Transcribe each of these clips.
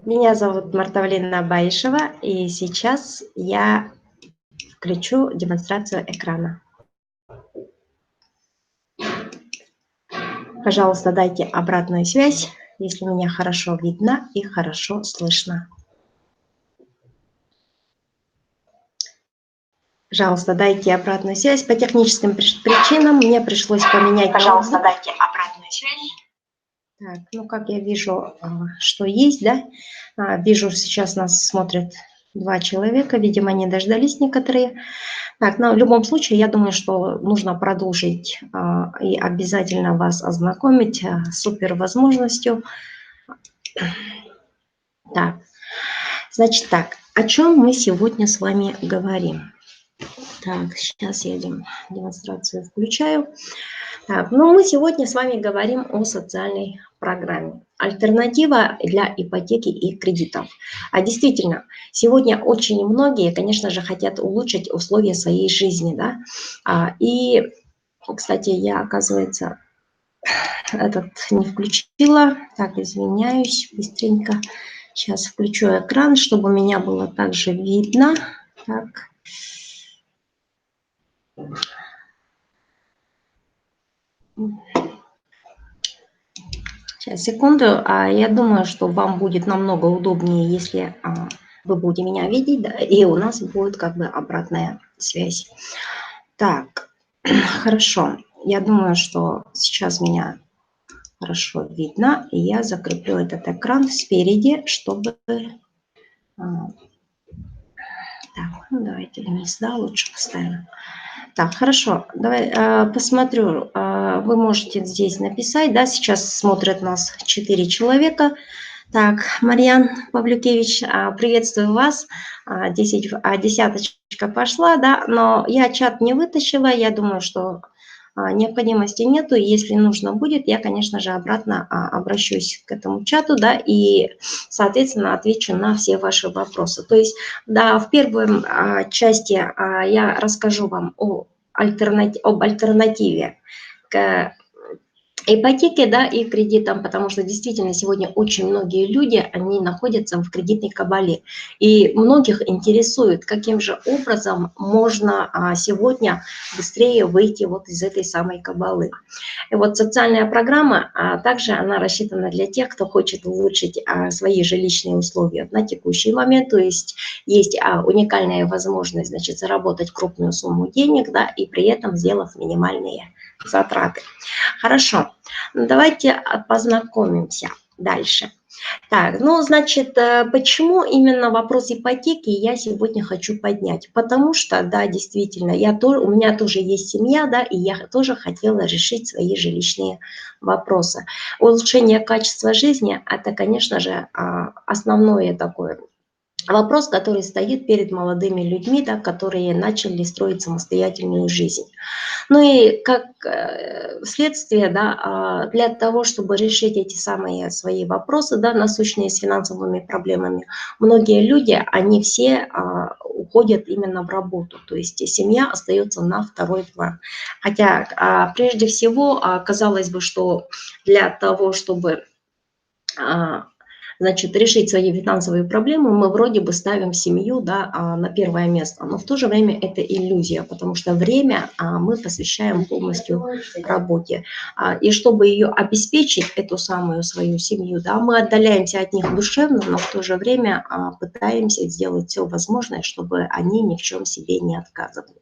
Меня зовут Мартавлина Баишева, и сейчас я включу демонстрацию экрана. Пожалуйста, дайте обратную связь, если меня хорошо видно и хорошо слышно. Пожалуйста, дайте обратную связь. По техническим причинам мне пришлось поменять. Пожалуйста, дайте обратную связь. Так, ну, как я вижу, что есть, да? Вижу, сейчас нас смотрят 2 человека, видимо, не дождались некоторые. Так, но в любом случае, я думаю, что нужно продолжить и обязательно вас ознакомить с супер возможностью. Так, значит так, о чем мы сегодня с вами говорим? Так, сейчас я демонстрацию включаю. Так, ну мы сегодня с вами говорим о социальной программе. Альтернатива для ипотеки и кредитов. А действительно, сегодня очень многие, конечно же, хотят улучшить условия своей жизни, да. И, кстати, я, оказывается, этот не включила. Так, извиняюсь, быстренько. Сейчас включу экран, чтобы меня было также видно. Так. Сейчас, секунду. Я думаю, что вам будет намного удобнее, если вы будете меня видеть, да, и у нас будет как бы обратная связь. Так, хорошо. Я думаю, что сейчас меня хорошо видно, и я закреплю этот экран спереди, чтобы... Так, ну давайте вниз, да, лучше поставим. Так, хорошо, давай посмотрю, вы можете здесь написать, да, сейчас смотрят нас 4 человека. Так, Марьян Павлюкевич, приветствую вас, десяточка пошла, да, но я чат не вытащила, я думаю, что необходимости нету, если нужно будет, я, конечно же, обратно обращусь к этому чату, да, и, соответственно, отвечу на все ваши вопросы. То есть, да, в первой части я расскажу вам об альтернативе к ипотеке, да, и кредитам, потому что действительно сегодня очень многие люди, они находятся в кредитной кабале. И многих интересует, каким же образом можно сегодня быстрее выйти вот из этой самой кабалы. И вот социальная программа, также она рассчитана для тех, кто хочет улучшить свои жилищные условия на текущий момент, то есть уникальная возможность, значит, заработать крупную сумму денег, да, и при этом сделав минимальные затраты. Хорошо, давайте познакомимся дальше. Так, ну, значит, почему именно вопрос ипотеки я сегодня хочу поднять? Потому что, да, действительно, у меня тоже есть семья, да, и я тоже хотела решить свои жилищные вопросы. Улучшение качества жизни – это, конечно же, основное такое вопрос, который стоит перед молодыми людьми, да, которые начали строить самостоятельную жизнь. Ну и как следствие, да, для того, чтобы решить эти самые свои вопросы, да, насущные с финансовыми проблемами, многие люди, они все уходят именно в работу, то есть семья остается на второй план. Хотя прежде всего, казалось бы, что для того, чтобы значит, решить свои финансовые проблемы, мы вроде бы ставим семью, да, на первое место, но в то же время это иллюзия, потому что время мы посвящаем полностью работе. И чтобы ее обеспечить, эту самую свою семью, да, мы отдаляемся от них душевно, но в то же время пытаемся сделать все возможное, чтобы они ни в чем себе не отказывали.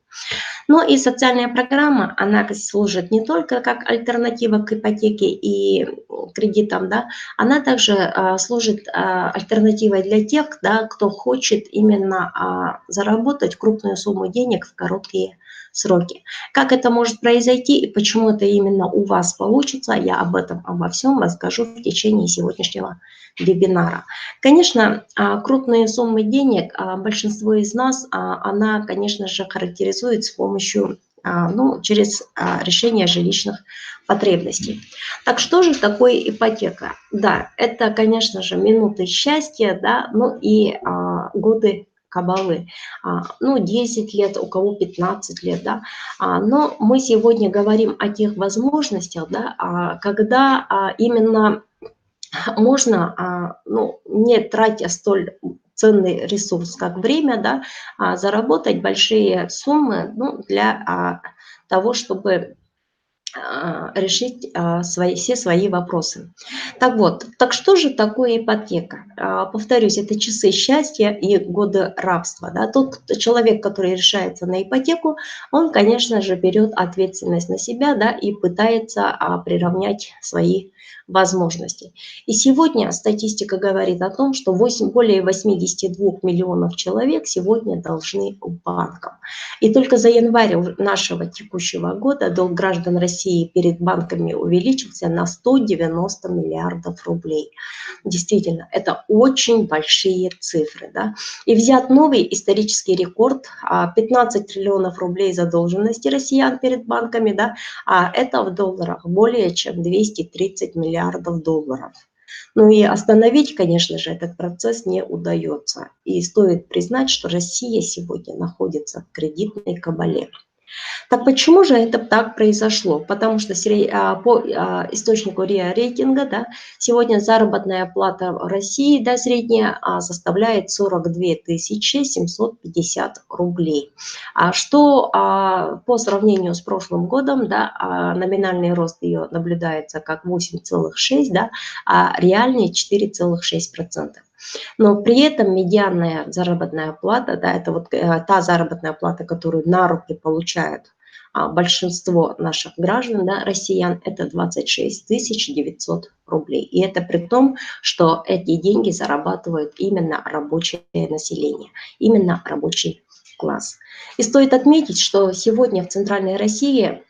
Но и социальная программа, она служит не только как альтернатива к ипотеке и кредитам, да, она также служит альтернативой для тех, да, кто хочет именно заработать крупную сумму денег в короткие сроки. Как это может произойти и почему это именно у вас получится, я об этом, обо всем расскажу в течение сегодняшнего вебинара. Конечно, крупные суммы денег большинство из нас, она, конечно же, характеризует с помощью, через решение жилищных потребностей. Так что же такое ипотека? Да, это, конечно же, минуты счастья, да, ну и годы кабалы. 10 лет, у кого 15 лет, да. Но мы сегодня говорим о тех возможностях, да, когда именно можно, ну, не тратя столь ценный ресурс, как время, да, заработать большие суммы, ну, для того, чтобы решить все свои вопросы. Так вот, так что же такое ипотека? Повторюсь, это часы счастья и годы рабства. Да? Человек, который решается на ипотеку, он, конечно же, берет ответственность на себя, да, и пытается приравнять свои возможности. И сегодня статистика говорит о том, что более 82 миллионов человек сегодня должны банкам. И только за январь нашего текущего года долг граждан России перед банками увеличился на 190 миллиардов рублей. Действительно, это очень большие цифры. Да? И взят новый исторический рекорд, 15 триллионов рублей задолженности россиян перед банками, да? А это в долларах более чем 230 миллиардов долларов. Ну и остановить, конечно же, этот процесс не удается. И стоит признать, что Россия сегодня находится в кредитной кабале. Так почему же это так произошло? Потому что по источнику РИА рейтинга, да, сегодня заработная плата в России, да, средняя, составляет 42 750 рублей. Что по сравнению с прошлым годом, да, номинальный рост ее наблюдается как 8,6, да, а реальный 4,6%. Но при этом медианная заработная плата, да, это вот та заработная плата, которую на руки получают большинство наших граждан, да, россиян, это 26 900 рублей. И это при том, что эти деньги зарабатывают именно рабочее население, именно рабочий класс. И стоит отметить, что сегодня в Центральной России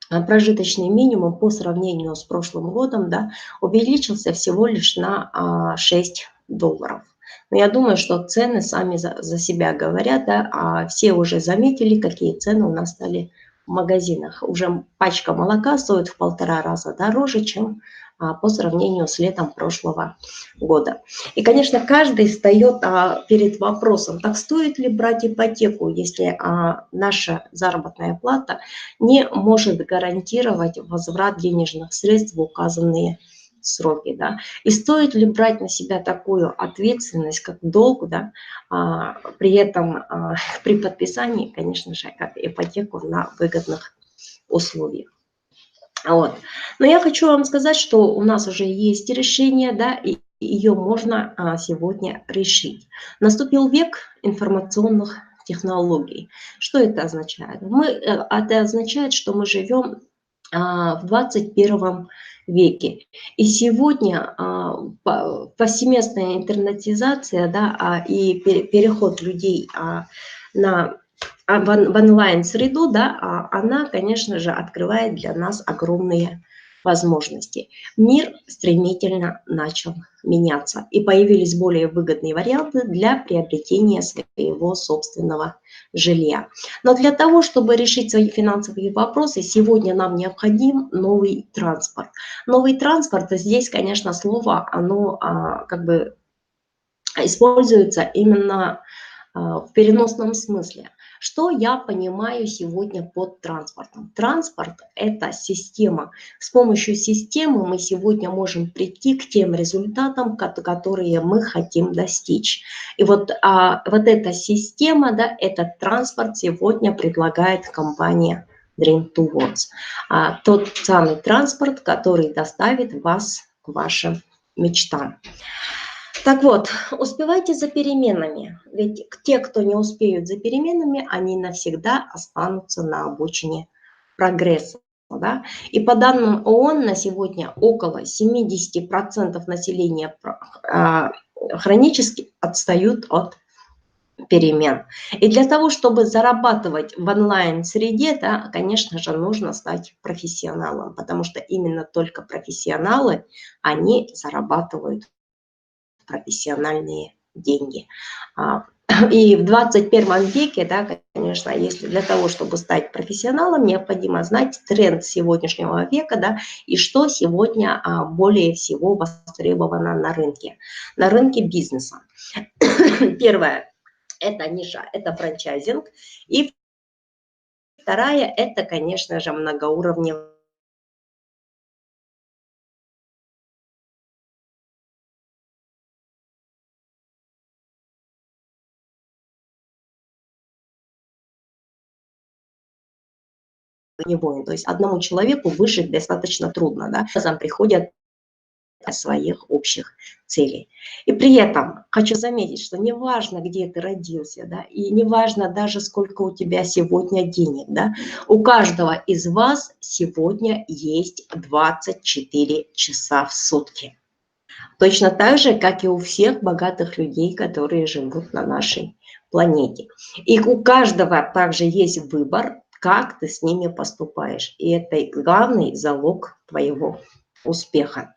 прожиточный минимум по сравнению с прошлым годом, да, увеличился всего лишь на 6 долларов. Но я думаю, что цены сами за себя говорят, да, все уже заметили, какие цены у нас стали в магазинах. Уже пачка молока стоит в 1,5 раза дороже, чем по сравнению с летом прошлого года. И, конечно, каждый встает перед вопросом, так стоит ли брать ипотеку, если наша заработная плата не может гарантировать возврат денежных средств в указанные сроки, да, и стоит ли брать на себя такую ответственность, как долг, да, при этом при подписании, конечно же, как ипотеку на выгодных условиях. Вот. Но я хочу вам сказать, что у нас уже есть решение, да, и ее можно сегодня решить. Наступил век информационных технологий. Что это означает? Это означает, что мы живем в 21 веке. И сегодня повсеместная интернетизация, да, и переход людей в онлайн-среду, да, она, конечно же, открывает для нас огромные возможности. Мир стремительно начал меняться, и появились более выгодные варианты для приобретения своего собственного жилья. Но для того, чтобы решить свои финансовые вопросы, сегодня нам необходим новый транспорт. Новый транспорт, здесь, конечно, слово, оно как бы используется именно в переносном смысле. Что я понимаю сегодня под транспортом? Транспорт – это система. С помощью системы мы сегодня можем прийти к тем результатам, которые мы хотим достичь. И вот эта система, да, этот транспорт сегодня предлагает компания Dream Towards. Тот самый транспорт, который доставит вас к вашим мечтам. Так вот, успевайте за переменами, ведь те, кто не успеют за переменами, они навсегда останутся на обочине прогресса. Да? И по данным ООН на сегодня около 70% населения хронически отстают от перемен. И для того, чтобы зарабатывать в онлайн-среде, да, конечно же, нужно стать профессионалом, потому что именно только профессионалы, они зарабатывают профессиональные деньги. И в 21 веке, да, конечно, если для того, чтобы стать профессионалом, необходимо знать тренд сегодняшнего века, да, и что сегодня более всего востребовано на рынке бизнеса. Первое – это ниша, это франчайзинг. И вторая – это, конечно же, многоуровневая не воин. То есть одному человеку выжить достаточно трудно, да, разом приходят своих общих целей. И при этом хочу заметить, что неважно, где ты родился, да, и неважно даже, сколько у тебя сегодня денег, да, у каждого из вас сегодня есть 24 часа в сутки. Точно так же, как и у всех богатых людей, которые живут на нашей планете. И у каждого также есть выбор, как ты с ними поступаешь. И это главный залог твоего успеха.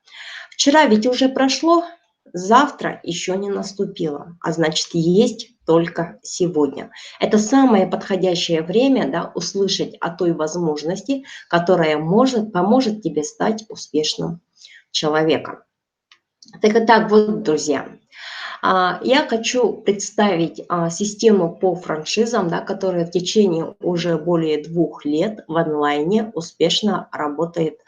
Вчера ведь уже прошло, завтра еще не наступило, а значит, есть только сегодня. Это самое подходящее время, да, услышать о той возможности, которая поможет тебе стать успешным человеком. Так вот, друзья, я хочу представить систему по франшизам, да, которая в течение уже более 2 лет в онлайне успешно работает.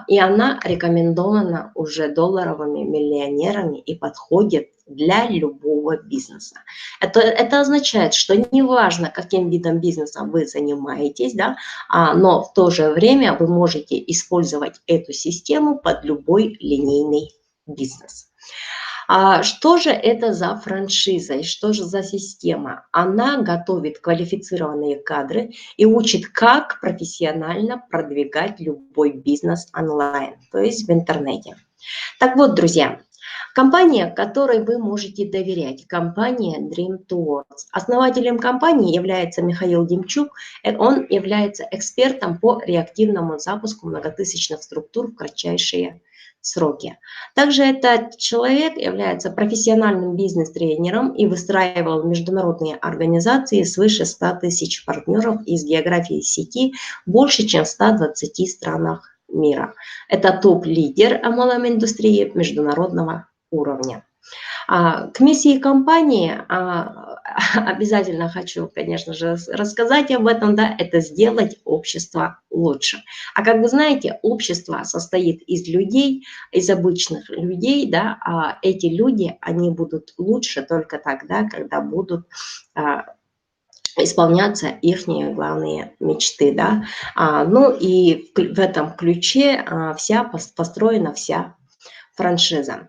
И она рекомендована уже долларовыми миллионерами и подходит для любого бизнеса. Это означает, что неважно, каким видом бизнеса вы занимаетесь, да, но в то же время вы можете использовать эту систему под любой линейный бизнес. Что же это за франшиза и что же за система? Она готовит квалифицированные кадры и учит, как профессионально продвигать любой бизнес онлайн, то есть в интернете. Так вот, друзья, компания, которой вы можете доверять, компания Dream Towards. Основателем компании является Михаил Демчук. Он является экспертом по реактивному запуску многотысячных структур в кратчайшие сроки. Также этот человек является профессиональным бизнес-тренером и выстраивал международные организации свыше 100 тысяч партнеров из географии сети больше, чем в 120 странах мира. Это топ-лидер MLM-индустрии международного уровня. К миссии компании обязательно хочу, конечно же, рассказать об этом, да, это сделать общество лучше. А как вы знаете, общество состоит из людей, из обычных людей, да, а эти люди, они будут лучше только тогда, когда будут исполняться их главные мечты, да. Ну и в этом ключе построена вся франшиза.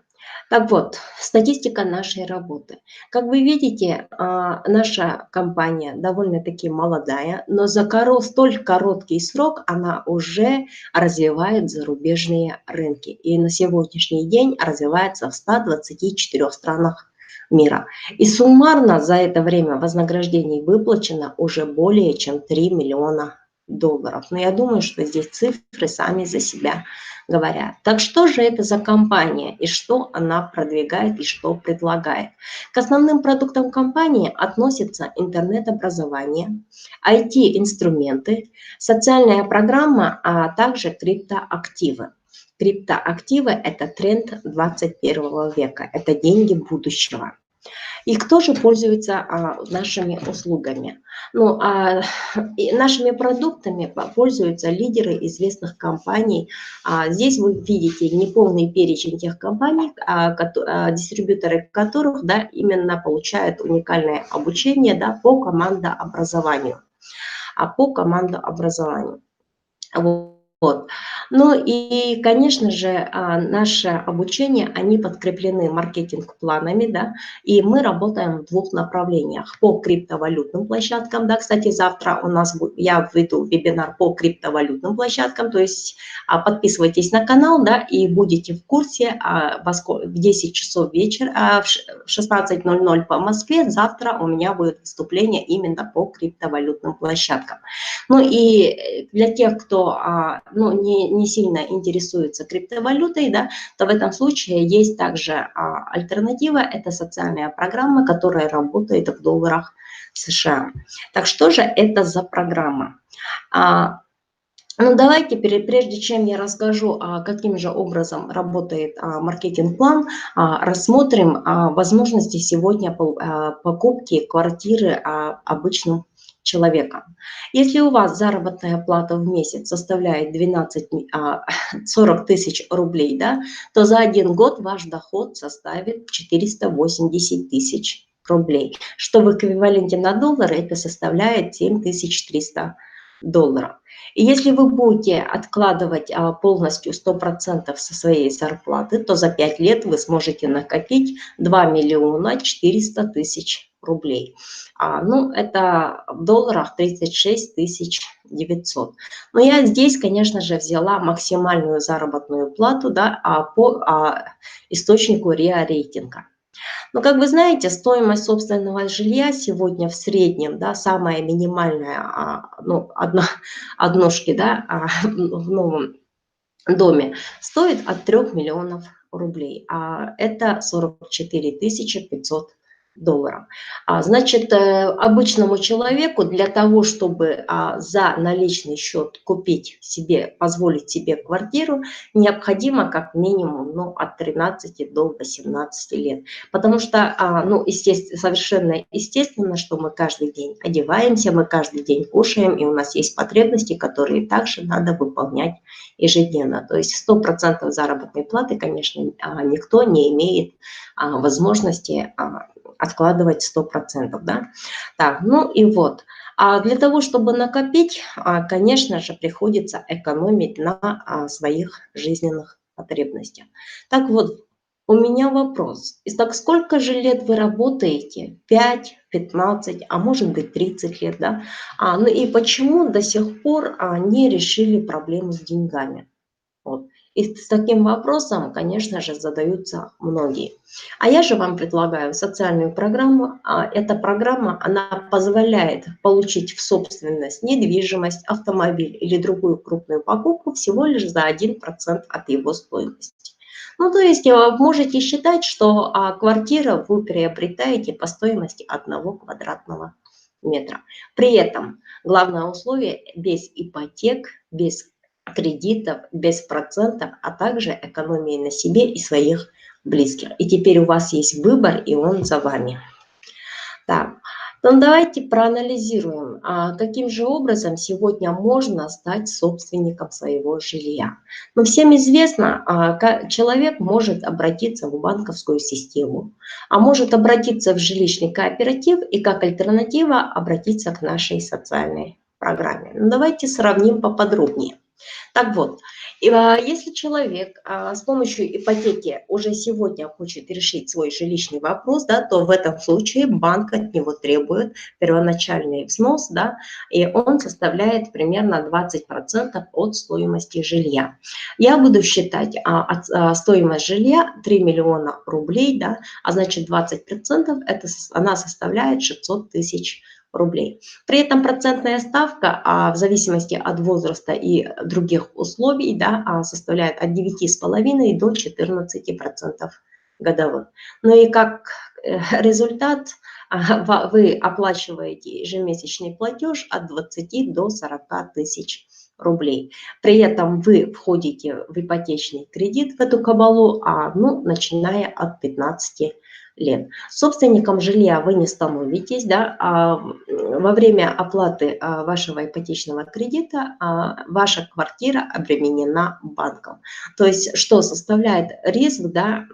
Так вот, статистика нашей работы. Как вы видите, наша компания довольно-таки молодая, но за столь короткий срок она уже развивает зарубежные рынки. И на сегодняшний день развивается в 124 странах мира. И суммарно за это время вознаграждений выплачено уже более чем 3 миллиона долларов. Но я думаю, что здесь цифры сами за себя говорят. Так что же это за компания и что она продвигает и что предлагает? К основным продуктам компании относятся интернет-образование, IT-инструменты, социальная программа, а также криптоактивы. Криптоактивы – это тренд 21 века, это деньги будущего. И кто же пользуется нашими услугами? Ну, нашими продуктами пользуются лидеры известных компаний. Здесь вы видите неполный перечень тех компаний, дистрибьюторы которых, да, именно получают уникальное обучение, да, по командообразованию. Вот. Ну и, конечно же, наше обучение, они подкреплены маркетинг-планами, да, и мы работаем в 2 направлениях. По криптовалютным площадкам, да, кстати, завтра у нас я введу вебинар по криптовалютным площадкам, то есть подписывайтесь на канал, да, и будете в курсе в 10 часов вечера, в 16:00 по Москве, завтра у меня будет выступление именно по криптовалютным площадкам. Ну и для тех, кто не сильно интересуется криптовалютой, да, то в этом случае есть также альтернатива, это социальная программа, которая работает в долларах США. Так что же это за программа? Ну, давайте, прежде чем я расскажу, каким же образом работает маркетинг-план, рассмотрим возможности сегодня покупки квартиры обычным человеком. Если у вас заработная плата в месяц составляет 40 тысяч рублей, да, то за 1 год ваш доход составит 480 тысяч рублей, что в эквиваленте на доллары это составляет 7300 долларов. И если вы будете откладывать полностью 100% со своей зарплаты, то за 5 лет вы сможете накопить 2 миллиона 400 тысяч рублей. Ну, это в долларах 36 900. Но я здесь, конечно же, взяла максимальную заработную плату, да, по источнику РИА рейтинга. Но, как вы знаете, стоимость собственного жилья сегодня в среднем, да, самая минимальная, ну, однушки, да, в новом доме стоит от 3 миллионов рублей, это 44 500 долларов. Значит, обычному человеку для того, чтобы за наличный счет купить себе, позволить себе квартиру, необходимо как минимум, ну, от 13 до 18 лет. Потому что, ну, естественно, совершенно естественно, что мы каждый день одеваемся, мы каждый день кушаем, и у нас есть потребности, которые также надо выполнять ежедневно. То есть 100% заработной платы, конечно, никто не имеет возможности откладывать 100%. Да? Так, ну и вот. А для того, чтобы накопить, конечно же, приходится экономить на своих жизненных потребностях. Так вот, у меня вопрос. Итак, сколько же лет вы работаете? 5, 15, а может быть 30 лет, да? Ну и почему до сих пор не решили проблему с деньгами? Вот. И с таким вопросом, конечно же, задаются многие. А я же вам предлагаю социальную программу. Эта программа, она позволяет получить в собственность недвижимость, автомобиль или другую крупную покупку всего лишь за 1% от его стоимости. Ну, то есть можете считать, что квартиру вы приобретаете по стоимости 1 квадратного метра. При этом главное условие без ипотек, без кредитов, без процентов, а также экономии на себе и своих близких. И теперь у вас есть выбор, и он за вами. Так, ну давайте проанализируем, каким же образом сегодня можно стать собственником своего жилья. Ну, всем известно, человек может обратиться в банковскую систему, а может обратиться в жилищный кооператив и как альтернатива обратиться к нашей социальной программе. Ну, давайте сравним поподробнее. Так вот, если человек с помощью ипотеки уже сегодня хочет решить свой жилищный вопрос, да, то в этом случае банк от него требует первоначальный взнос, да, и он составляет примерно 20% от стоимости жилья. Я буду считать стоимость жилья 3 миллиона рублей, да, а значит 20% она составляет 600 тысяч рублей. При этом процентная ставка в зависимости от возраста и других условий, да, составляет от 9,5 до 14% годовых. Ну и как результат вы оплачиваете ежемесячный платеж от 20 до 40 тысяч рублей. При этом вы входите в ипотечный кредит, в эту кабалу, ну, начиная от 15 лет. Собственником жилья вы не становитесь, да, во время оплаты вашего ипотечного кредита ваша квартира обременена банком. То есть что составляет риск, да,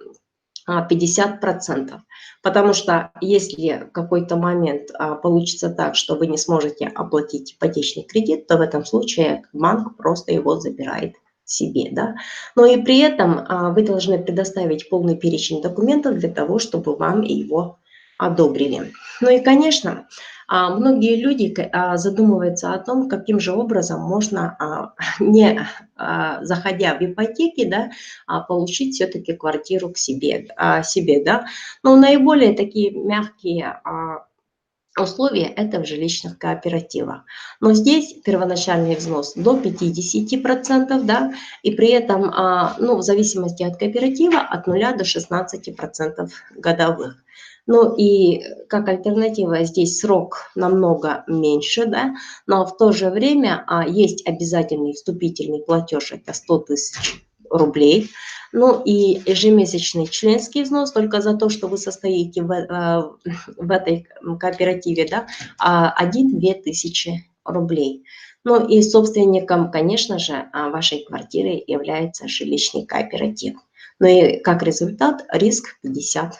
50%. Потому что если в какой-то момент получится так, что вы не сможете оплатить ипотечный кредит, то в этом случае банк просто его забирает себе. Да? Но и при этом вы должны предоставить полный перечень документов для того, чтобы вам его одобрили. Ну и, конечно, многие люди задумываются о том, каким же образом можно, не заходя в ипотеки, да, получить все-таки квартиру к себе, да. Но наиболее такие мягкие условия это в жилищных кооперативах. Но здесь первоначальный взнос до 50%, да, и при этом, ну, в зависимости от кооператива, от 0 до 16% годовых. Ну и как альтернатива здесь срок намного меньше, да, но в то же время есть обязательный вступительный платеж, это 100 тысяч рублей. Ну и ежемесячный членский взнос только за то, что вы состоите в этой кооперативе, да, 1-2 тысячи рублей. Ну и собственником, конечно же, вашей квартиры является жилищный кооператив. Ну и как результат риск 50%.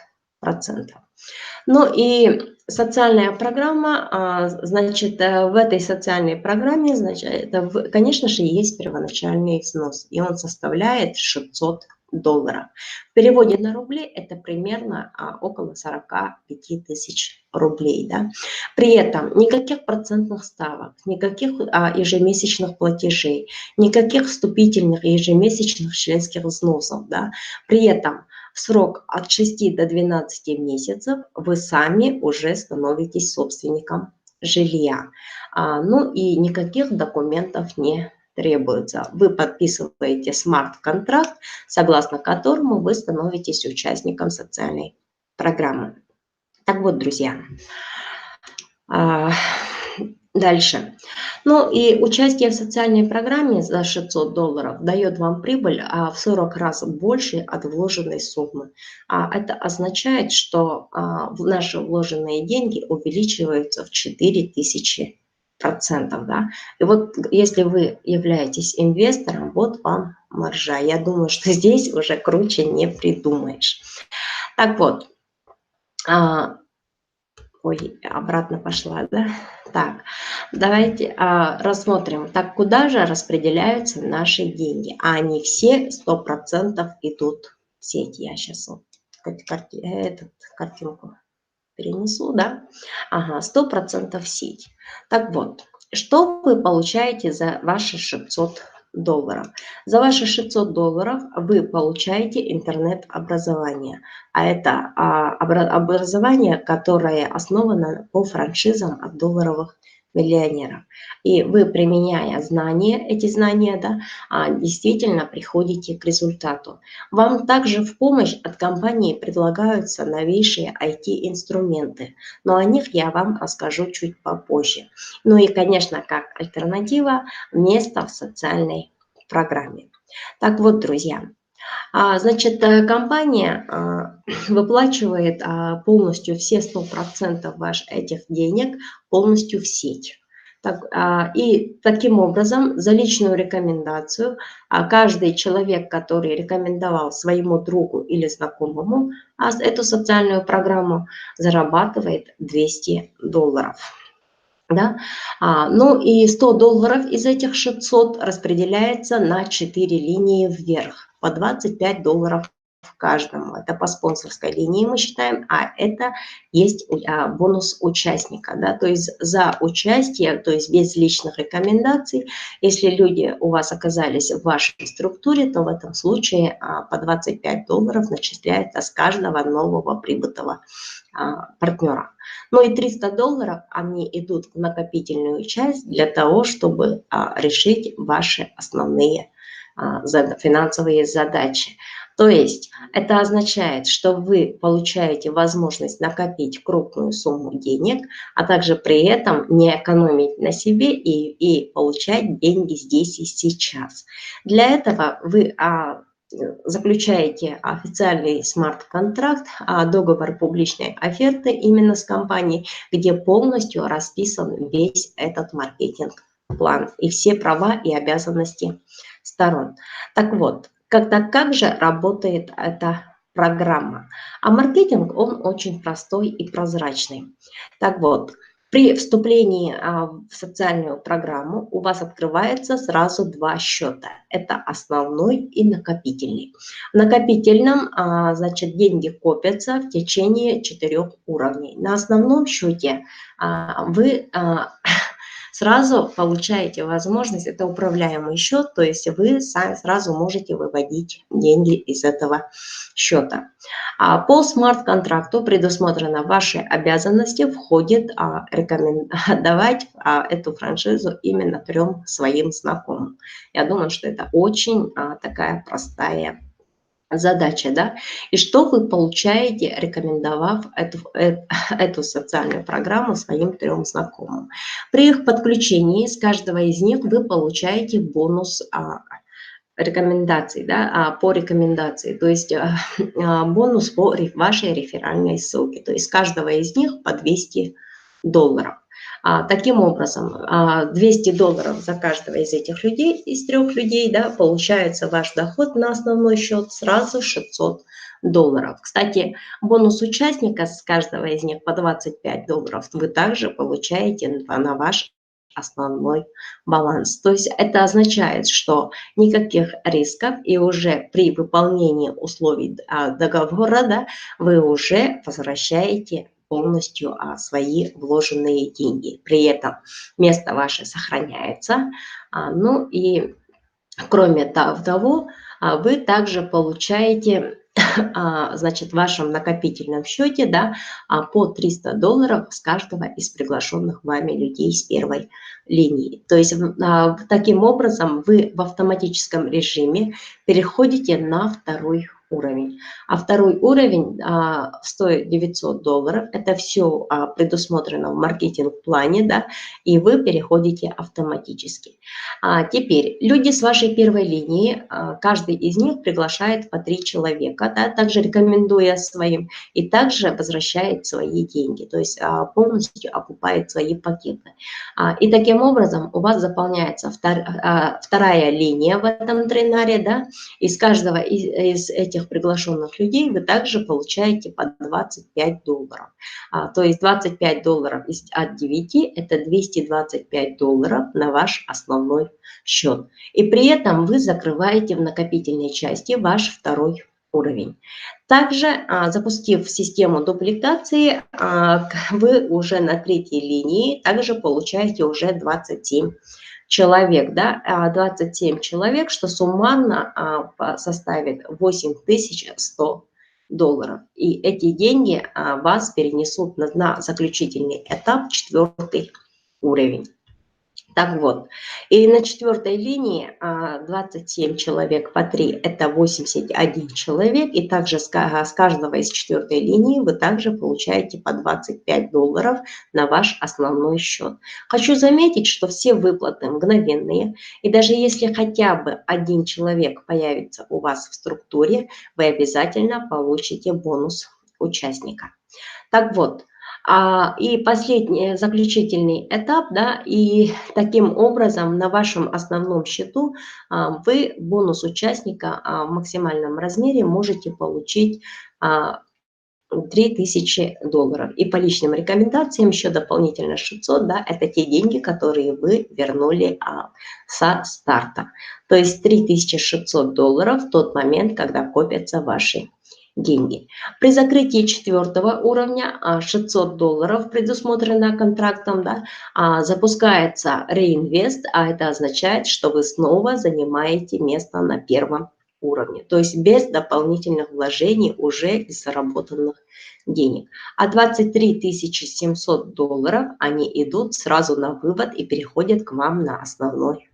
Ну и социальная программа, значит, в этой социальной программе, значит, конечно же, есть первоначальный взнос, и он составляет $600. В переводе на рубли это примерно около 45 тысяч рублей. Да? При этом никаких процентных ставок, никаких ежемесячных платежей, никаких вступительных ежемесячных членских взносов. Да? При этом в срок от 6 до 12 месяцев вы сами уже становитесь собственником жилья. Ну и никаких документов не требуется. Вы подписываете смарт-контракт, согласно которому вы становитесь участником социальной программы. Так вот, друзья, дальше. Ну и участие в социальной программе за $600 дает вам прибыль в 40 раз больше от вложенной суммы. Это означает, что наши вложенные деньги увеличиваются в 4000%. Да? И вот если вы являетесь инвестором, вот вам маржа. Я думаю, что здесь уже круче не придумаешь. Так вот. Ой, обратно пошла, да? Так, давайте рассмотрим, так куда же распределяются наши деньги. Они все 100% идут в сеть. Я сейчас вот картинку перенесу, да? Ага, 100% в сеть. Так вот, что вы получаете за ваши $600? За ваши $600 вы получаете интернет-образование. А это образование, которое основано по франшизам от долларовых миллионеров. И вы, применяя знания, эти знания, да, действительно приходите к результату. Вам также в помощь от компании предлагаются новейшие IT-инструменты, но о них я вам расскажу чуть попозже. Ну и, конечно, как альтернатива, место в социальной программе. Так вот, друзья, значит, компания выплачивает полностью все 100% этих денег полностью в сеть. И таким образом за личную рекомендацию каждый человек, который рекомендовал своему другу или знакомому эту социальную программу, зарабатывает $200. Да? Ну и $100 из этих 600 распределяется на 4 линии вверх, по $25 в каждом. Это по спонсорской линии мы считаем, а это есть бонус участника. Да? То есть за участие, то есть без личных рекомендаций, если люди у вас оказались в вашей структуре, то в этом случае по $25 начисляется с каждого нового прибытого партнера. Ну и $300 они идут в накопительную часть для того, чтобы решить ваши основные финансовые задачи. То есть это означает, что вы получаете возможность накопить крупную сумму денег, а также при этом не экономить на себе и получать деньги здесь и сейчас. Для этого вы заключаете официальный смарт-контракт, договор публичной оферты именно с компанией, где полностью расписан весь этот маркетинг-план и все права и обязанности сторон. Так вот, как же работает эта программа? А маркетинг, он очень простой и прозрачный. Так вот, при вступлении в социальную программу у вас открывается сразу два счета. Это основной и накопительный. В накопительном, значит, деньги копятся в течение 4 уровней. На основном счете вы сразу получаете возможность, это управляемый счет, то есть вы сразу можете выводить деньги из этого счета. По смарт-контракту предусмотрено ваши обязанности, входит давать эту франшизу именно 3 своим знакомым. Я думаю, что это очень такая простая задача, да, и что вы получаете, рекомендовав эту социальную программу своим 3 знакомым. При их подключении с каждого из них вы получаете бонус рекомендаций, да, по рекомендации, то есть бонус по вашей реферальной ссылке, то есть с каждого из них по $200. Таким образом, $200 за каждого из этих людей, из 3 людей, да, получается ваш доход на основной счет сразу $600. Кстати, бонус участника с каждого из них по $25 вы также получаете на ваш основной баланс. То есть это означает, что никаких рисков, и уже при выполнении условий договора, да, вы уже возвращаете полностью свои вложенные деньги. При этом место ваше сохраняется. Ну и кроме того, вы также получаете, значит, в вашем накопительном счете, да, по $300 с каждого из приглашенных вами людей с первой линии. То есть таким образом вы в автоматическом режиме переходите на второй уровень. А второй уровень стоит $900. Это все предусмотрено в маркетинг-плане, да, и вы переходите автоматически. Теперь люди с вашей первой линии, каждый из них приглашает по 3 человека, да, также рекомендуя своим, и также возвращает свои деньги, то есть полностью окупает свои пакеты. И таким образом у вас заполняется вторая линия в этом тренаре, да, из каждого из этих приглашенных людей вы также получаете по $25. То есть $25 от 9 – это $225 на ваш основной счет. И при этом вы закрываете в накопительной части ваш второй уровень. Также, запустив систему дупликации, вы уже на третьей линии также получаете уже 27 человек, да, 27 человек, что суммарно составит $8100. И эти деньги вас перенесут на заключительный этап, 4 уровень. Так вот, и на 4 линии 27 человек по 3 – это 81 человек, и также с каждого из 4 линии вы также получаете по $25 на ваш основной счет. Хочу заметить, что все выплаты мгновенные, и даже если хотя бы один человек появится у вас в структуре, вы обязательно получите бонус участника. Так вот, и последний, заключительный этап, да, и таким образом на вашем основном счету вы бонус участника в максимальном размере можете получить $3000. И по личным рекомендациям еще дополнительно 600, да, это те деньги, которые вы вернули со старта. То есть $3600 в тот момент, когда копятся ваши деньги. При закрытии 4 уровня $600 предусмотрено контрактом, да, запускается реинвест, а это означает, что вы снова занимаете место на первом уровне, то есть без дополнительных вложений уже из заработанных денег. А $23 700 они идут сразу на вывод и переходят к вам на основной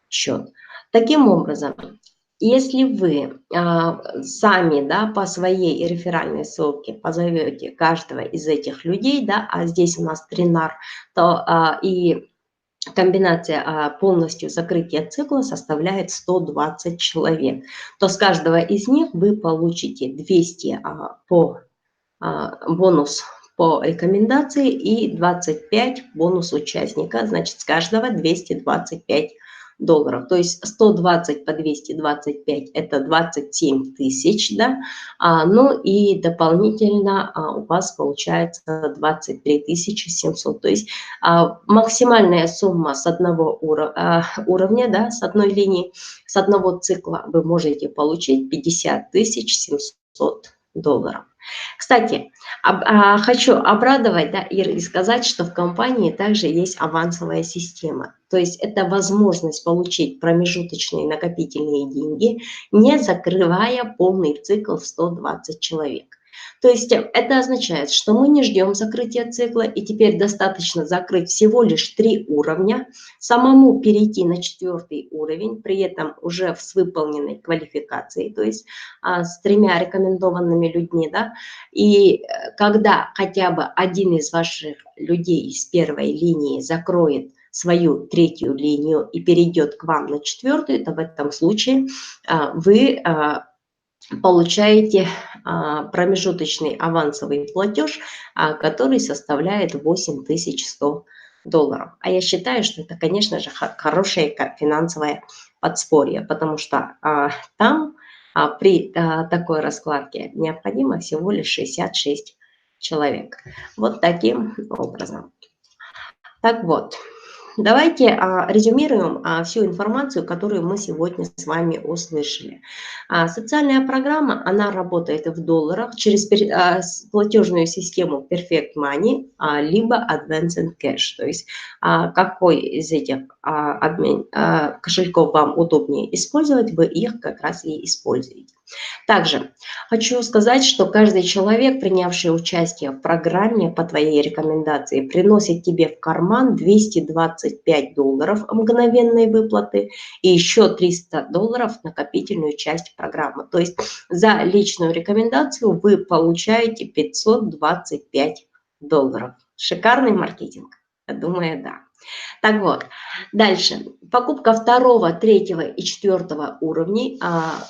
счет. Таким образом, если вы сами, да, по своей реферальной ссылке позовете каждого из этих людей, да, а здесь у нас тренар, то и комбинация полностью закрытия цикла составляет 120 человек, то с каждого из них вы получите 200 по бонус по рекомендации и 25 бонус участника, значит, с каждого $225. То есть 120 по 225 – это 27 тысяч, да, ну и дополнительно у вас получается 23 700. То есть максимальная сумма с одного уровня, да, с одной линии, с одного цикла вы можете получить $50 700. Кстати, хочу обрадовать, да, и сказать, что в компании также есть авансовая система. То есть это возможность получить промежуточные накопительные деньги, не закрывая полный цикл в 120 человек. То есть это означает, что мы не ждем закрытия цикла, и теперь достаточно закрыть всего лишь 3 уровня, самому перейти на 4 уровень, при этом уже с выполненной квалификацией, то есть с 3 рекомендованными людьми, да, и когда хотя бы один из ваших людей с первой линии закроет свою 3-ю линию и перейдет к вам на 4-ю, то в этом случае вы получаете промежуточный авансовый платеж, который составляет $8100. долларов. А я считаю, что это, конечно же, хорошее финансовое подспорье, потому что там при такой раскладке необходимо всего лишь 66 человек. Вот таким образом. Так вот, давайте резюмируем всю информацию, которую мы сегодня с вами услышали. Социальная программа, она работает в долларах через платежную систему Perfect Money, либо Advanced Cash. То есть какой из этих кошельков вам удобнее использовать, вы их как раз и используете. Также хочу сказать, что каждый человек, принявший участие в программе по твоей рекомендации, приносит тебе в карман $225 мгновенной выплаты и еще $300 накопительную часть программы. То есть за личную рекомендацию вы получаете $525. Шикарный маркетинг? Я думаю, да. Так вот, дальше. Покупка второго, третьего и четвертого уровней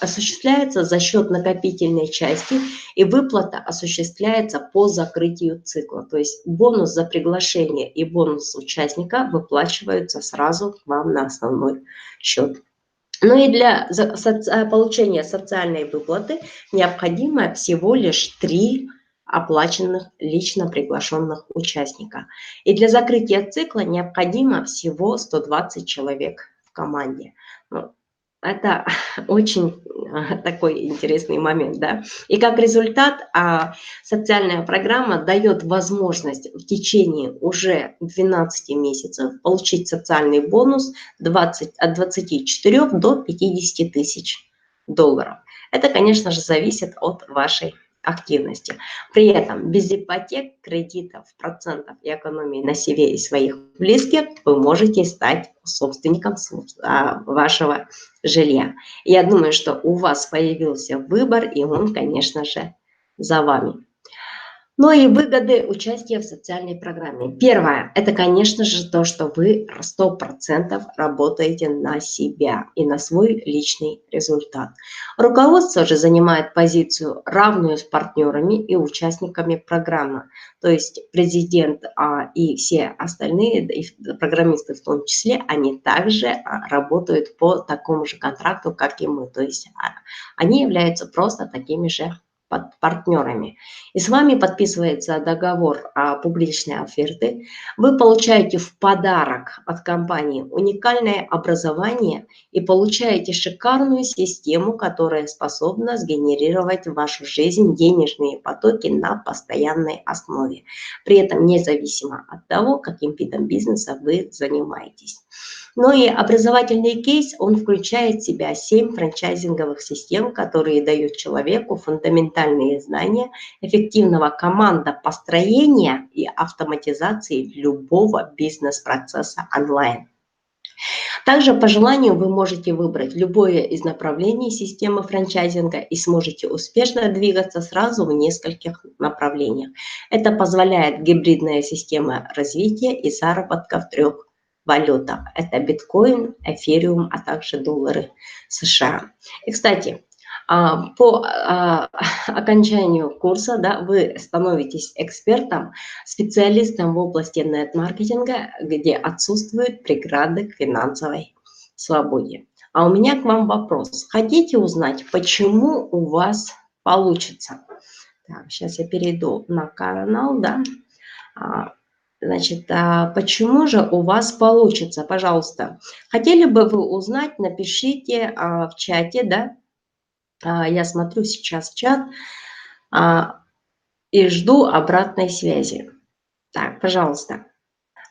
осуществляется за счет накопительной части, и выплата осуществляется по закрытию цикла. То есть бонус за приглашение и бонус участника выплачиваются сразу к вам на основной счет. Ну и для получения социальной выплаты необходимо всего лишь 3 оплаченных лично приглашенных участника. И для закрытия цикла необходимо всего 120 человек в команде. Ну, это очень такой интересный момент, да. И как результат социальная программа дает возможность в течение уже 12 месяцев получить социальный бонус от 24 до 50 тысяч долларов. Это, конечно же, зависит от вашей активности. При этом без ипотек, кредитов, процентов и экономии на себе и своих близких вы можете стать собственником вашего жилья. Я думаю, что у вас появился выбор, и он, конечно же, за вами. Ну и выгоды участия в социальной программе. Первое, это, конечно же, то, что вы 100% работаете на себя и на свой личный результат. Руководство же занимает позицию, равную с партнерами и участниками программы. То есть президент и все остальные, и программисты в том числе, они также работают по такому же контракту, как и мы. То есть они являются просто такими же партнерами. И с вами подписывается договор о публичной оферты. Вы получаете в подарок от компании уникальное образование и получаете шикарную систему, которая способна сгенерировать в вашу жизнь денежные потоки на постоянной основе. При этом независимо от того, каким видом бизнеса вы занимаетесь. Ну и образовательный кейс, он включает в себя 7 франчайзинговых систем, которые дают человеку фундаментальные знания эффективного командопостроения и автоматизации любого бизнес-процесса онлайн. Также по желанию вы можете выбрать любое из направлений системы франчайзинга и сможете успешно двигаться сразу в нескольких направлениях. Это позволяет гибридная система развития и заработка в 3 валютах. Это биткоин, эфириум, а также доллары США. И, кстати, по окончанию курса, да, вы становитесь экспертом, специалистом в области нет-маркетинга, где отсутствуют преграды к финансовой свободе. А у меня к вам вопрос. Хотите узнать, почему у вас получится? Так, сейчас я перейду на канал, да. Значит, почему же у вас получится? Пожалуйста, хотели бы вы узнать, напишите в чате, да. Я смотрю сейчас в чат и жду обратной связи. Так, пожалуйста.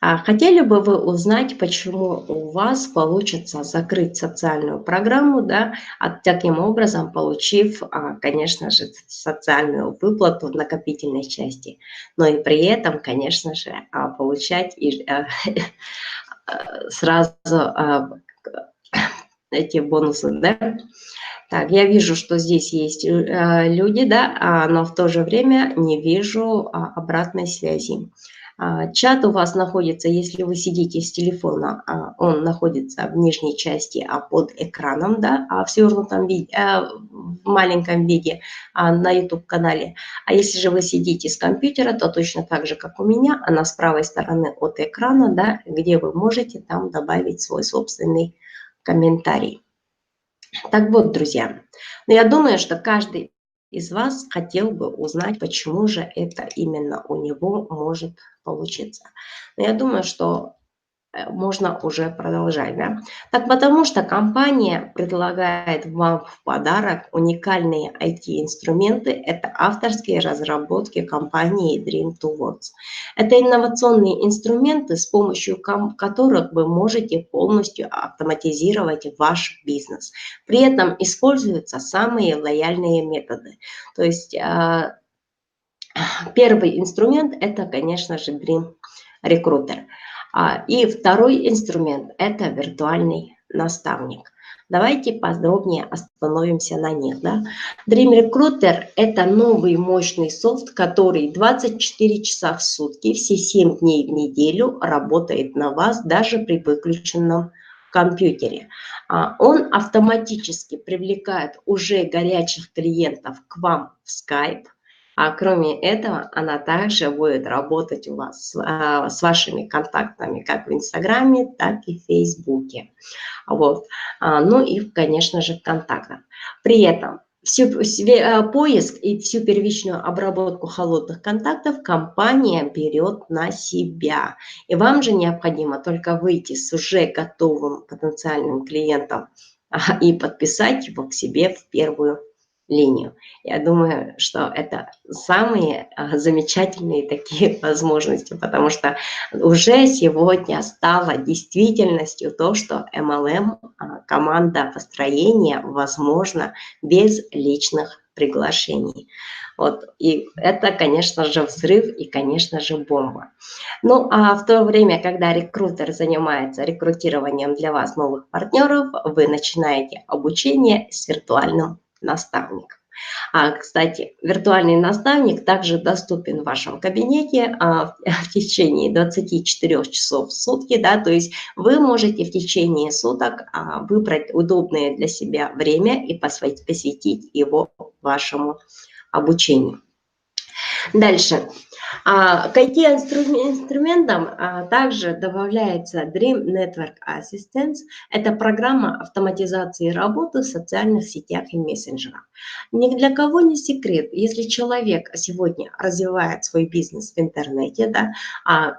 Хотели бы вы узнать, почему у вас получится закрыть социальную программу, да, таким образом получив, конечно же, социальную выплату в накопительной части, но и при этом, конечно же, получать сразу эти бонусы, да. Так, я вижу, что здесь есть люди, да, но в то же время не вижу обратной связи. Чат у вас находится, если вы сидите с телефона, он находится в нижней части, под экраном, да, в свернутом виде, в маленьком виде, на YouTube-канале. А если же вы сидите с компьютера, то точно так же, как у меня, она с правой стороны от экрана, да, где вы можете там добавить свой собственный комментарий. Так вот, друзья, но я думаю, что каждый из вас хотел бы узнать, почему же это именно у него может получиться. Но я думаю, что можно уже продолжать, да? Так потому что компания предлагает вам в подарок уникальные IT-инструменты. Это авторские разработки компании Dream2Works. Это инновационные инструменты, с помощью которых вы можете полностью автоматизировать ваш бизнес. При этом используются самые лояльные методы. То есть первый инструмент – это, конечно же, Dream Recruiter. И второй инструмент – это виртуальный наставник. Давайте подробнее остановимся на них. Да? Dream Recruiter – это новый мощный софт, который 24 часа в сутки, все 7 дней в неделю работает на вас даже при выключенном компьютере. Он автоматически привлекает уже горячих клиентов к вам в Skype. Кроме этого, она также будет работать у вас с вашими контактами как в Инстаграме, так и в Фейсбуке. Вот. Ну и, конечно же, в контактах. При этом поиск и всю первичную обработку холодных контактов компания берет на себя. И вам же необходимо только выйти с уже готовым потенциальным клиентом и подписать его к себе в первую линию. Я думаю, что это самые замечательные такие возможности, потому что уже сегодня стало действительностью то, что MLM, команда построения, возможно без личных приглашений. Вот. И это, конечно же, взрыв и, конечно же, бомба. Ну, а в то время, когда рекрутер занимается рекрутированием для вас новых партнеров, вы начинаете обучение с виртуальным наставником. Кстати, виртуальный наставник также доступен в вашем кабинете в течение 24 часов в сутки, да, то есть вы можете в течение суток выбрать удобное для себя время и посвятить его вашему обучению. Дальше. К IT-инструментам также добавляется Dream Network Assistance. Это программа автоматизации работы в социальных сетях и мессенджерах. Ни для кого не секрет, если человек сегодня развивает свой бизнес в интернете, да,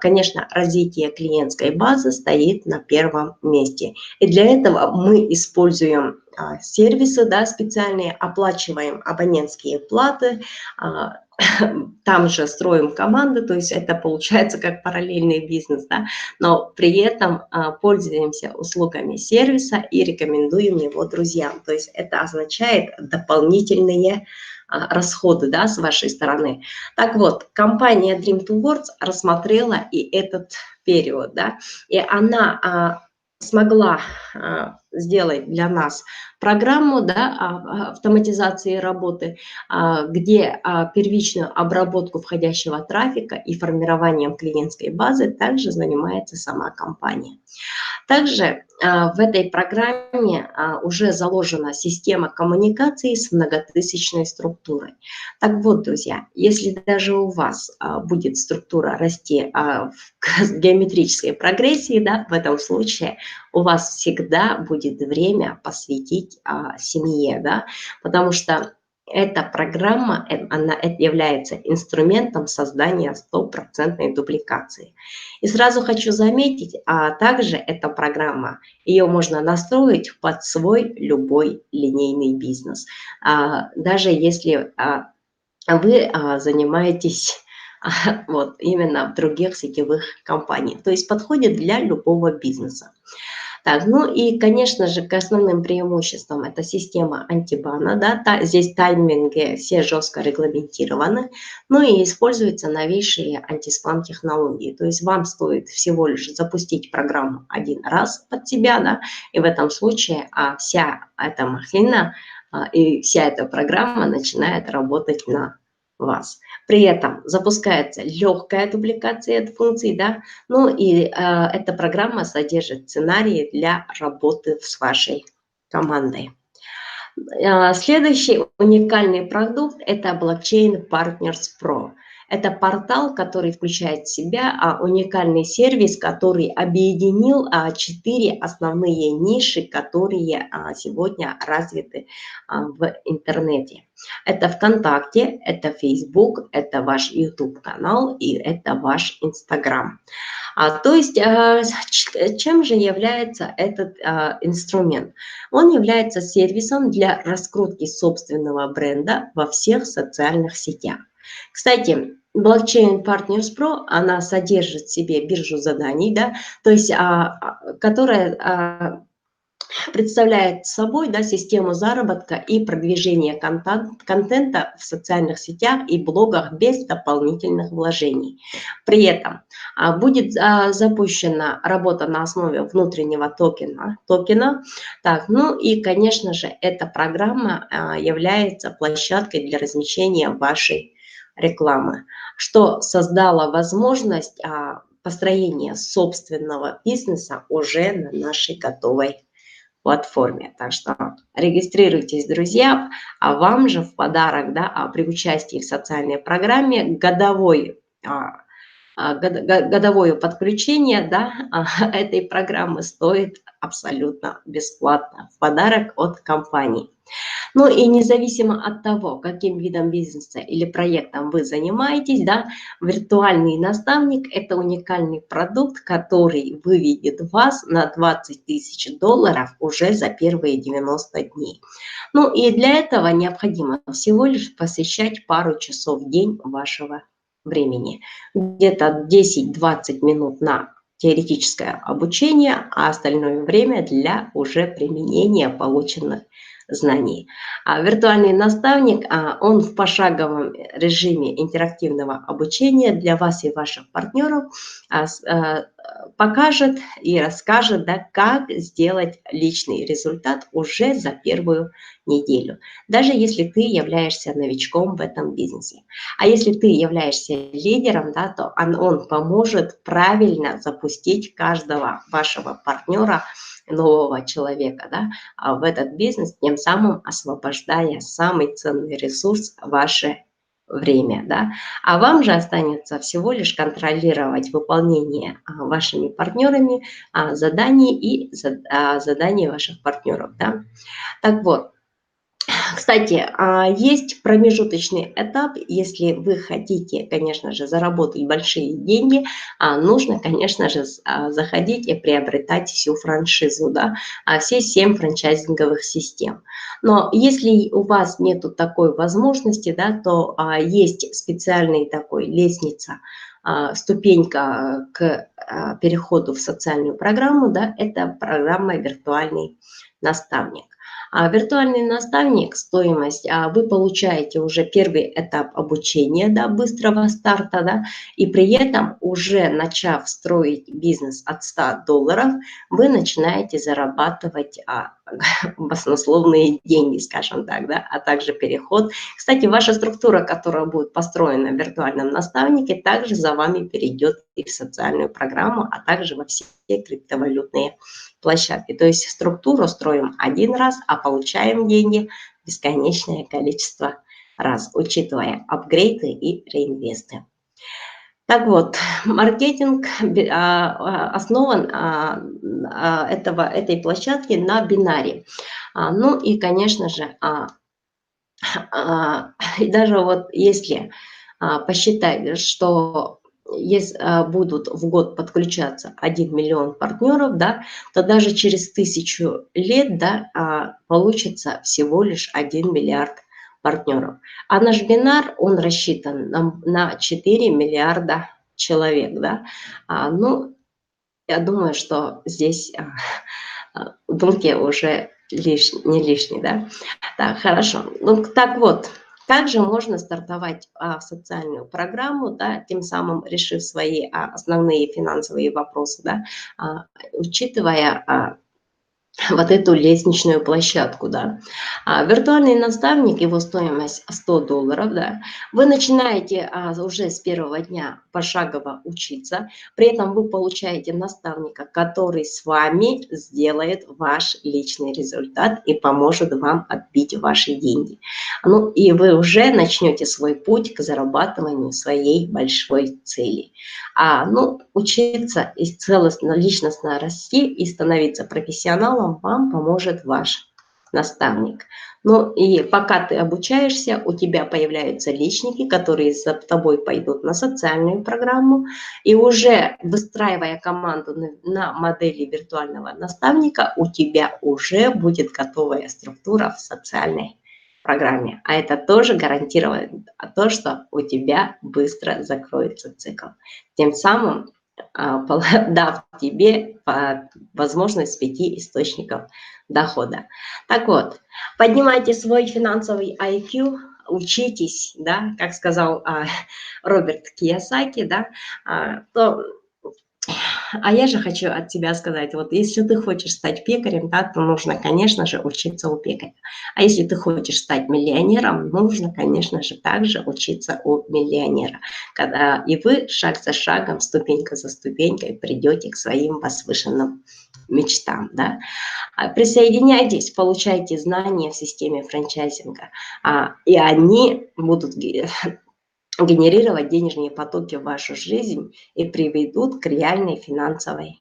конечно, развитие клиентской базы стоит на первом месте. И для этого мы используем сервисы, да, специальные, оплачиваем абонентские платы, там же строим команды, то есть это получается как параллельный бизнес, да, но при этом пользуемся услугами сервиса и рекомендуем его друзьям. То есть это означает дополнительные расходы, да, с вашей стороны. Так вот, компания Dream2Works рассмотрела и этот период, да, и она смогла сделать для нас программу, да, автоматизации работы, где первичную обработку входящего трафика и формированием клиентской базы также занимается сама компания. Также в этой программе уже заложена система коммуникации с многотысячной структурой. Так вот, друзья, если даже у вас будет структура расти в геометрической прогрессии, да, в этом случае у вас всегда будет время посвятить семье, да, потому что эта программа, она является инструментом создания стопроцентной дубликации. И сразу хочу заметить, также эта программа, ее можно настроить под свой любой линейный бизнес. Даже если вы занимаетесь вот именно в других сетевых компаниях, то есть подходит для любого бизнеса. Так, ну и, конечно же, к основным преимуществам это система антибана, да, здесь тайминги все жестко регламентированы, ну и используются новейшие антиспам-технологии, то есть вам стоит всего лишь запустить программу один раз под себя, да, и в этом случае вся эта махина и вся эта программа начинает работать на вас. При этом запускается легкая дубликация этой функции, да, ну и эта программа содержит сценарии для работы с вашей командой. Следующий уникальный продукт – это Blockchain Partners Pro. Это портал, который включает в себя уникальный сервис, который объединил 4 основные ниши, которые сегодня развиты в интернете. Это ВКонтакте, это Facebook, это ваш YouTube-канал и это ваш Instagram. То есть чем же является этот инструмент? Он является сервисом для раскрутки собственного бренда во всех социальных сетях. Кстати, Blockchain Partners Pro, она содержит в себе биржу заданий, да, то есть, которая представляет собой, да, систему заработка и продвижения контента в социальных сетях и блогах без дополнительных вложений. При этом будет запущена работа на основе внутреннего токена. Так, ну и, конечно же, эта программа является площадкой для размещения вашей рекламы, что создало возможность построения собственного бизнеса уже на нашей готовой платформе. Так что регистрируйтесь, друзья, а вам же в подарок, да, при участии в социальной программе годовое подключение, да, этой программы стоит абсолютно бесплатно в подарок от компании. Ну и независимо от того, каким видом бизнеса или проектом вы занимаетесь, да, виртуальный наставник – это уникальный продукт, который выведет вас на 20 тысяч долларов уже за первые 90 дней. Ну и для этого необходимо всего лишь посвящать пару часов в день вашего времени. Где-то 10-20 минут на теоретическое обучение, а остальное время для уже применения полученных знаний. Виртуальный наставник, он в пошаговом режиме интерактивного обучения для вас и ваших партнеров покажет и расскажет, да, как сделать личный результат уже за первую неделю, даже если ты являешься новичком в этом бизнесе. А если ты являешься лидером, да, то он поможет правильно запустить каждого вашего партнера, нового человека, да, в этот бизнес, тем самым освобождая самый ценный ресурс – ваше время. Да. А вам же останется всего лишь контролировать выполнение вашими партнерами заданий и заданий ваших партнеров. Да. Так вот, кстати, есть промежуточный этап, если вы хотите, конечно же, заработать большие деньги, нужно, конечно же, заходить и приобретать всю франшизу, да, все 7 франчайзинговых систем. Но если у вас нету такой возможности, да, то есть специальная такой лестница, ступенька к переходу в социальную программу, да, это программа «Виртуальный наставник». Виртуальный наставник, стоимость, вы получаете уже первый этап обучения, да, быстрого старта, да, и при этом уже начав строить бизнес от 100 долларов, вы начинаете зарабатывать баснословные деньги, скажем так, да, а также переход. Кстати, ваша структура, которая будет построена в виртуальном наставнике, также за вами перейдет и в социальную программу, а также во все криптовалютные площадки. То есть структуру строим один раз, а получаем деньги бесконечное количество раз, учитывая апгрейды и реинвесты. Так вот, маркетинг основан этой площадки на бинаре. Ну и, конечно же, даже вот если посчитать, что будут в год подключаться 1 миллион партнеров, да, то даже через 1000 лет, да, получится всего лишь 1 миллиард партнеров. А наш бинар, он рассчитан на 4 миллиарда человек. Да. Ну, я думаю, что здесь думки уже не лишние. Да. Так, хорошо. Ну, так вот. Также можно стартовать социальную программу, да, тем самым решив свои основные финансовые вопросы, да, учитывая вот эту лестничную площадку, да. Виртуальный наставник, его стоимость $100, да. Вы начинаете уже с первого дня пошагово учиться, при этом вы получаете наставника, который с вами сделает ваш личный результат и поможет вам отбить ваши деньги. Ну и вы уже начнете свой путь к зарабатыванию своей большой цели. Ну, учиться и целостно, личностно расти и становиться профессионалом вам поможет ваш наставник. Ну и пока ты обучаешься, у тебя появляются личники, которые за тобой пойдут на социальную программу, и уже выстраивая команду на модели виртуального наставника, у тебя уже будет готовая структура в социальной программе. А это тоже гарантирует то, что у тебя быстро закроется цикл. Тем самым дав тебе возможность 5 источников дохода. Так вот, поднимайте свой финансовый IQ, учитесь, да, как сказал Роберт Кийосаки, да, я же хочу от тебя сказать, вот если ты хочешь стать пекарем, да, то нужно, конечно же, учиться у пекаря. А если ты хочешь стать миллионером, нужно, конечно же, также учиться у миллионера. И вы шаг за шагом, ступенька за ступенькой придете к своим возвышенным мечтам. Да? Присоединяйтесь, получайте знания в системе франчайзинга, и они будут генерировать денежные потоки в вашу жизнь и приведут к реальной финансовой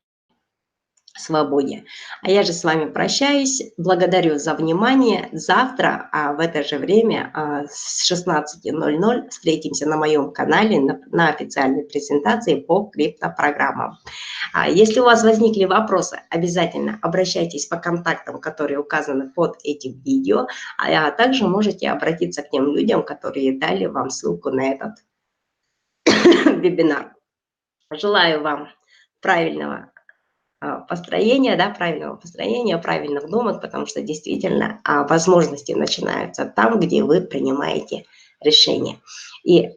свободе. Я же с вами прощаюсь. Благодарю за внимание. Завтра в это же время с 16:00 встретимся на моем канале на официальной презентации по криптопрограммам. Если у вас возникли вопросы, обязательно обращайтесь по контактам, которые указаны под этим видео, а также можете обратиться к тем людям, которые дали вам ссылку на этот вебинар. Желаю вам правильного построения, да, правильного построения, правильных думок, потому что действительно возможности начинаются там, где вы принимаете решения. И,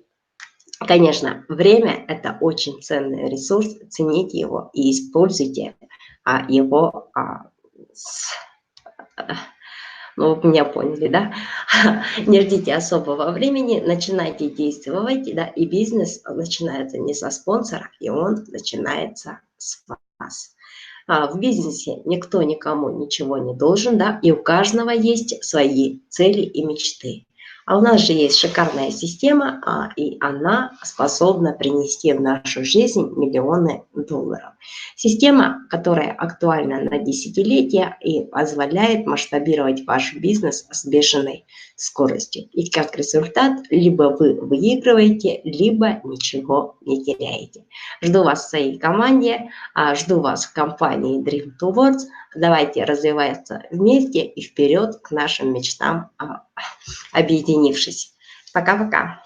конечно, время – это очень ценный ресурс, цените его и используйте его ну, вы меня поняли, да? Не ждите особого времени, начинайте действовать, да, и бизнес начинается не со спонсора, и он начинается с вас. В бизнесе никто никому ничего не должен, да, и у каждого есть свои цели и мечты. У нас же есть шикарная система, и она способна принести в нашу жизнь миллионы долларов. Система, которая актуальна на десятилетия и позволяет масштабировать ваш бизнес с бешеной скоростью. И как результат, либо вы выигрываете, либо ничего не теряете. Жду вас в своей команде, жду вас в компании Dream Towards. Давайте развиваться вместе и вперед к нашим мечтам, объединившись. Пока-пока.